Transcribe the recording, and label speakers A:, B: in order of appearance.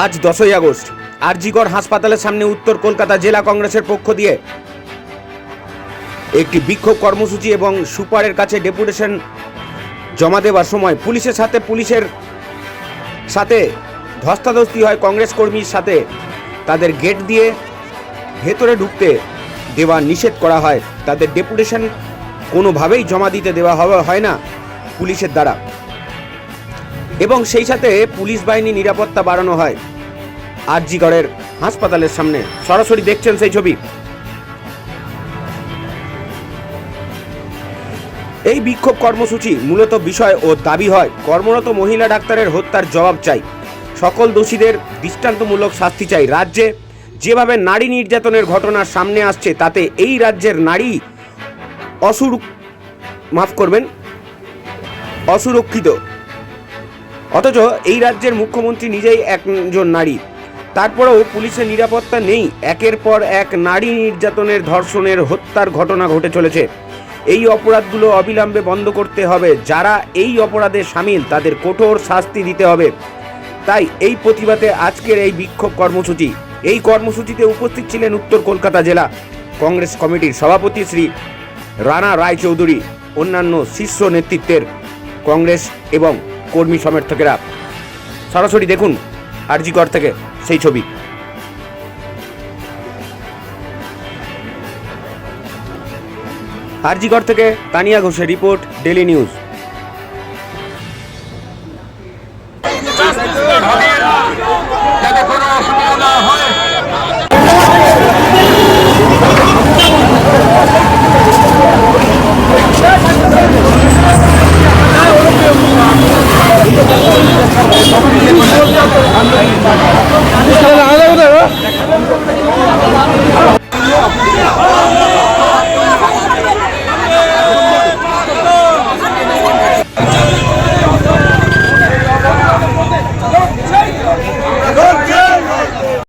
A: আজ 10ই আগস্ট আরজিকর হাসপাতালের সামনে উত্তর কলকাতা জেলা কংগ্রেসের পক্ষ দিয়ে একটি বিক্ষোভ কর্মসূচি এবং সুপারের কাছে ডেপুটেশন জমা দেওয়ার সময় পুলিশের সাথে ধস্তাধস্তি হয় কংগ্রেস কর্মীর সাথে। তাদের গেট দিয়ে ভেতরে ঢুকতে দেওয়া নিষেধ করা হয়। তাদের ডেপুটেশন কোনোভাবেই জমা দিতে দেওয়া হয় না পুলিশের দ্বারা, এবং সেই সাথে পুলিশ বাহিনী নিরাপত্তা বাড়ানো হয় আরজিকরের হাসপাতালের সামনে। সরাসরি দেখছেন সেই ছবি। এই বিক্ষোভ কর্মসূচি মূলত বিষয় ও দাবি হয় কর্মরত মহিলা ডাক্তারের হত্যার জবাব চাই, সকল দোষীদের দৃষ্টান্তমূলক শাস্তি চাই। রাজ্যে যেভাবে নারী নির্যাতনের ঘটনা সামনে আসছে তাতে এই রাজ্যের নারী অসুরক্ষিত, অথচ এই রাজ্যের মুখ্যমন্ত্রী নিজেই একজন নারী, তারপরেও পুলিশের নিরাপত্তা নেই। একের পর এক নারী নির্যাতনের, ধর্ষণের, হত্যার ঘটনা ঘটে চলেছে। এই অপরাধগুলো অবিলম্বে বন্ধ করতে হবে। যারা এই অপরাধে সামিল তাদের কঠোর শাস্তি দিতে হবে। তাই এই প্রতিবাদে আজকের এই বিক্ষোভ কর্মসূচি। এই কর্মসূচিতে উপস্থিত ছিলেন উত্তর কলকাতা জেলা কংগ্রেস কমিটির সভাপতি শ্রী রানা রায়চৌধুরী, অন্যান্য শীর্ষ নেতৃত্বের কংগ্রেস এবং কর্মী সমর্থকেরা। সরাসরি দেখুন আরজিকর থেকে সেই ছবি। আরজিকর থেকে তানিয়া ঘোষের রিপোর্ট, ডেলি নিউজ।